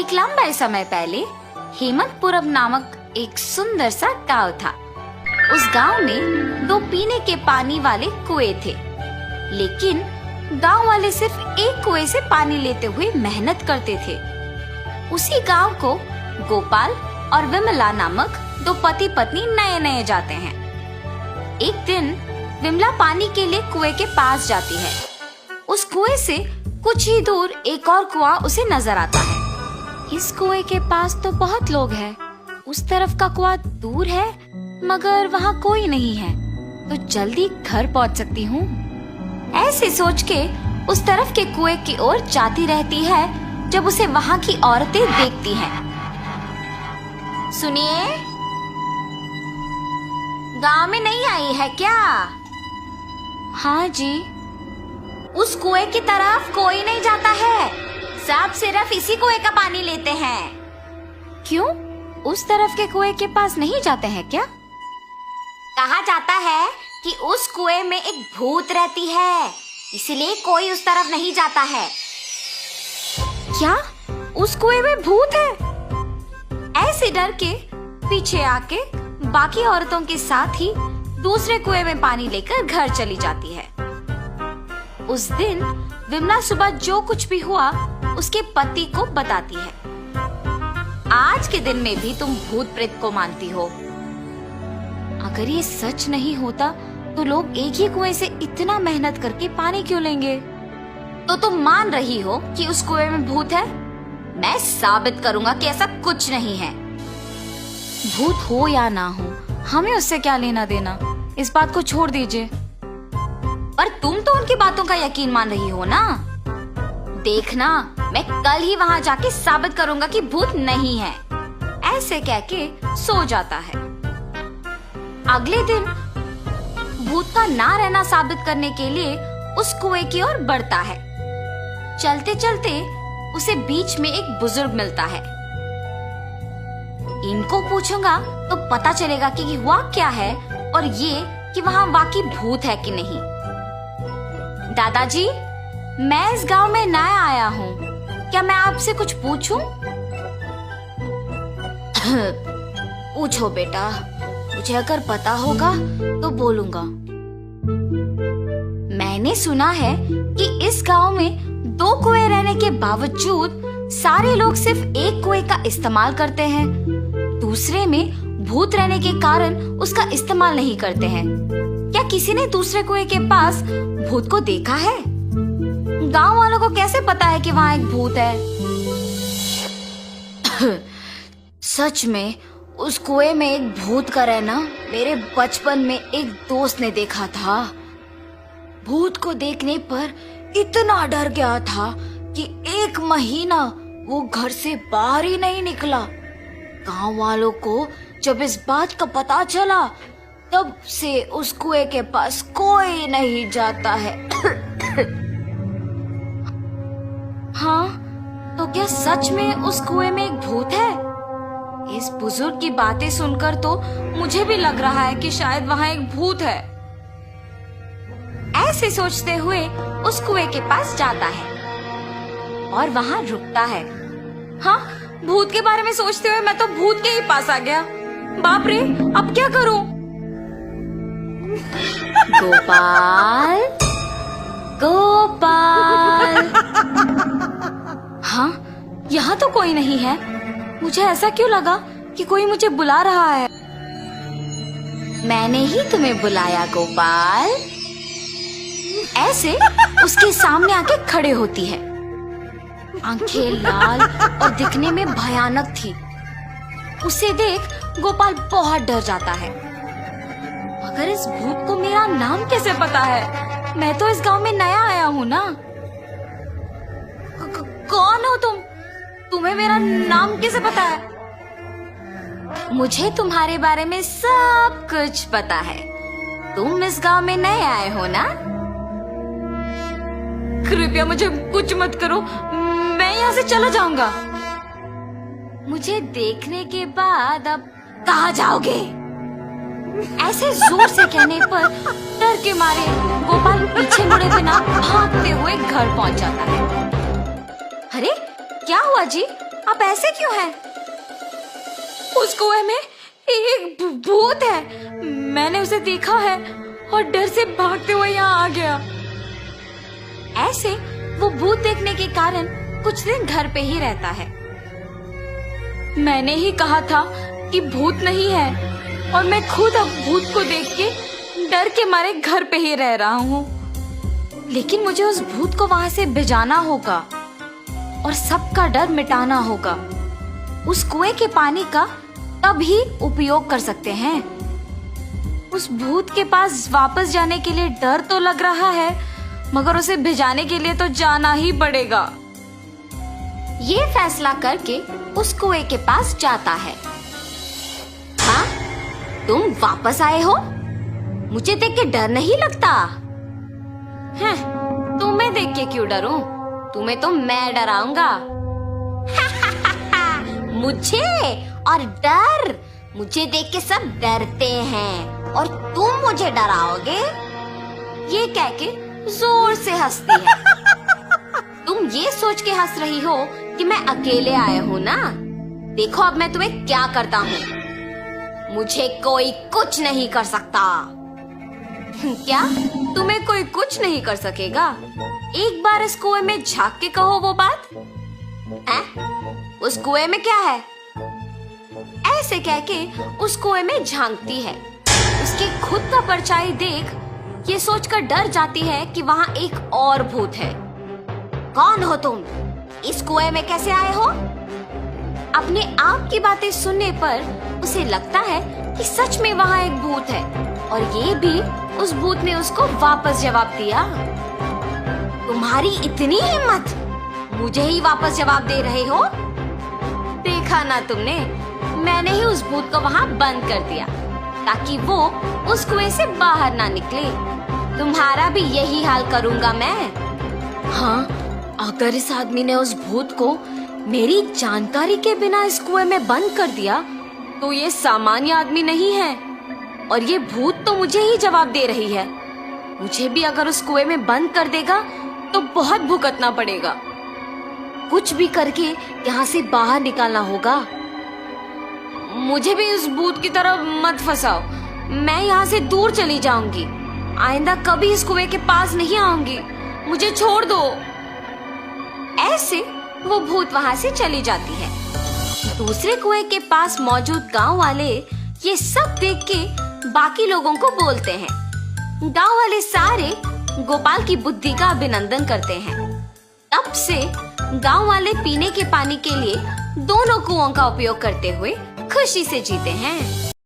एक लंबे समय पहले हेमंतपुरम नामक एक सुंदर सा गांव था। उस गांव में 2 पीने के पानी वाले कुएं थे, लेकिन गांव वाले सिर्फ एक कुएं से पानी लेते हुए मेहनत करते थे। उसी गांव को गोपाल और विमला नामक 2 पति पत्नी नए नए जाते हैं। एक दिन विमला पानी के लिए कुएं के पास जाती है। उस कुएं से कुछ ही दूर एक और कुआं उसे नजर आता है। इस कुएं के पास तो बहुत लोग हैं, उस तरफ का कुआं दूर है मगर वहाँ कोई नहीं है, तो जल्दी घर पहुँच सकती हूँ। ऐसे सोच के उस तरफ के कुएं की ओर जाती रहती है जब उसे वहाँ की औरतें देखती हैं। सुनिए, गांव में नहीं आई है क्या? हाँ जी। उस कुएं की तरफ कोई नहीं जाता है, सब सिर्फ इसी कुएं का पानी लेते हैं। क्यों? उस तरफ के कुएं के पास नहीं जाते हैं क्या? कहा जाता है कि उस कुएं में एक भूत रहती है, इसलिए कोई उस तरफ नहीं जाता है। क्या उस कुएं में भूत है? ऐसे डर के पीछे आके बाकी औरतों के साथ ही दूसरे कुएं में पानी लेकर घर चली जाती है। उस दिन विमला सुबह जो कुछ भी हुआ उसके पति को बताती है। आज के दिन में भी तुम भूत प्रेत को मानती हो। अगर ये सच नहीं होता तो लोग एक ही कुएं से इतना मेहनत करके पानी क्यों लेंगे? तो तुम मान रही हो कि उस कुएं में भूत है? मैं साबित करूंगा कि ऐसा कुछ नहीं है। भूत हो या ना हो, हमें उससे क्या लेना देना, इस बात को छोड़ दीजिए। पर तुम तो उनकी बातों का यकीन मान रही हो ना? देखना, मैं कल ही वहाँ जाके साबित करूंगा कि भूत नहीं है। ऐसे कह के सो जाता है। अगले दिन भूत का ना रहना साबित करने के लिए उस कुएं की ओर बढ़ता है। चलते चलते उसे बीच में एक बुजुर्ग मिलता है। इनको पूछूंगा तो पता चलेगा कि हुआ क्या है और ये कि वहाँ वाकई भूत है कि नहीं। दादाजी, मैं इस गांव में नया आया हूँ, क्या मैं आपसे कुछ पूछूं? पूछो बेटा, मुझे अगर पता होगा तो बोलूंगा। मैंने सुना है कि इस गांव में 2 कुएं रहने के बावजूद सारे लोग सिर्फ एक कुएं का इस्तेमाल करते हैं, दूसरे में भूत रहने के कारण उसका इस्तेमाल नहीं करते हैं। क्या किसी ने दूसरे कुएं के पास भूत को देखा है? गांव वालों को कैसे पता है कि वहाँ एक भूत है? सच में उस कुएं में एक भूत का रहना मेरे बचपन में एक दोस्त ने देखा था। भूत को देखने पर इतना डर गया था कि 1 महीना वो घर से बाहर ही नहीं निकला। गांव वालों को जब इस बात का पता चला तब से उस कुएं के पास कोई नहीं जाता है। हाँ, तो क्या सच में उस कुएं में एक भूत है? इस बुजुर्ग की बातें सुनकर तो मुझे भी लग रहा है कि शायद वहाँ एक भूत है। ऐसे सोचते हुए उस कुएं के पास जाता है और वहाँ रुकता है। हाँ, भूत के बारे में सोचते हुए मैं तो भूत के ही पास आ गया। बाप रे, अब क्या करूं? गोपाल, गोपाल। हाँ, यहाँ तो कोई नहीं है। मुझे ऐसा क्यों लगा कि कोई मुझे बुला रहा है? मैंने ही तुम्हें बुलाया गोपाल। ऐसे उसके सामने आके खड़े होती है। आंखें लाल और दिखने में भयानक थी। उसे देख गोपाल बहुत डर जाता है। मगर इस भूत को मेरा नाम कैसे पता है? मैं तो इस गांव में नया आया हूँ ना। कौन हो तुम? तुम्हें मेरा नाम कैसे पता है? मुझे तुम्हारे बारे में सब कुछ पता है। तुम इस गांव में नए आए हो ना? कृपया मुझे कुछ मत करो, मैं यहाँ से चला जाऊंगा। मुझे देखने के बाद अब कहाँ जाओगे? ऐसे जोर से कहने पर डर के मारे गोपाल पीछे मुड़े बिना भागते हुए घर पहुंच जाता है। अरे क्या हुआ जी? आप ऐसे क्यों हैं? उस कुएं में एक भूत है। मैंने उसे देखा है और डर से भागते हुए यहाँ आ गया। ऐसे वो भूत देखने के कारण कुछ दिन घर पे ही रहता है। मैंने ही कहा था कि भूत नहीं है और मैं खुद अब भूत को देख के डर के मारे घर पे ही रह रहा हूँ। लेकिन मुझे उस भूत को वहां से भिजाना होगा और सबका डर मिटाना होगा। उस कुएं के पानी का तभी उपयोग कर सकते हैं। उस भूत के पास वापस जाने के लिए डर तो लग रहा है, मगर उसे भिजाने के लिए तो जाना ही पड़ेगा। ये फैसला करके उस कुएं के पास जाता है। हाँ, तुम वापस आए हो? मुझे देख के डर नहीं लगता? हैं, तुम्हें देख के क्यों डरूं? तुम्हें तो मैं डराऊंगा। मुझे और डर? मुझे देख के सब डरते हैं और तुम मुझे डराओगे? ये कह के जोर से हंसती है। तुम ये सोच के हंस रही हो कि मैं अकेले आया हूँ ना? देखो अब मैं तुम्हें क्या करता हूँ। मुझे कोई कुछ नहीं कर सकता। क्या? तुम्हें कोई कुछ नहीं कर सकेगा? एक बार इस कुएं में झांक के कहो वो बात। उस कुएं में क्या है? ऐसे कह के उस कुएं में झांकती है। उसकी खुद का परछाई देख ये सोचकर डर जाती है कि वहाँ एक और भूत है। कौन हो तुम? इस कुएं में कैसे आए हो? अपने आप की बातें सुनने पर उसे लगता है कि सच में वहाँ एक भूत है और ये भी उस भूत ने उसको वापस जवाब दिया। तुम्हारी इतनी हिम्मत, मुझे ही वापस जवाब दे रहे हो? देखा ना तुमने, मैंने ही उस भूत को वहाँ बंद कर दिया ताकि वो उस कुएं से बाहर ना निकले। तुम्हारा भी यही हाल करूँगा मैं। हाँ, अगर इस आदमी ने उस भूत को मेरी जानकारी के बिना इस कुएं में बंद कर दिया तो ये सामान्य आदमी नहीं है और ये भूत तो मुझे ही जवाब दे रही है। मुझे भी अगर उस कुएं में बंद कर देगा तो बहुत भुगतना पड़ेगा। कुछ भी करके यहाँ से बाहर निकालना होगा। मुझे भी उस भूत की तरफ मत फंसाओ। मैं यहाँ से दूर चली जाऊंगी। आइंदा कभी इस कुएं के पास नहीं आऊंगी। मुझे छोड़ दो। ऐसे वो भूत वहाँ से चली जाती है। दूसरे कुएं के पास मौजूद गांव वाले ये सब देख के बाकी लोगों को बोलते हैं। गांव वाले सारे गोपाल की बुद्धि का अभिनंदन करते हैं। तब से गांव वाले पीने के पानी के लिए दोनों कुओं का उपयोग करते हुए खुशी से जीते हैं।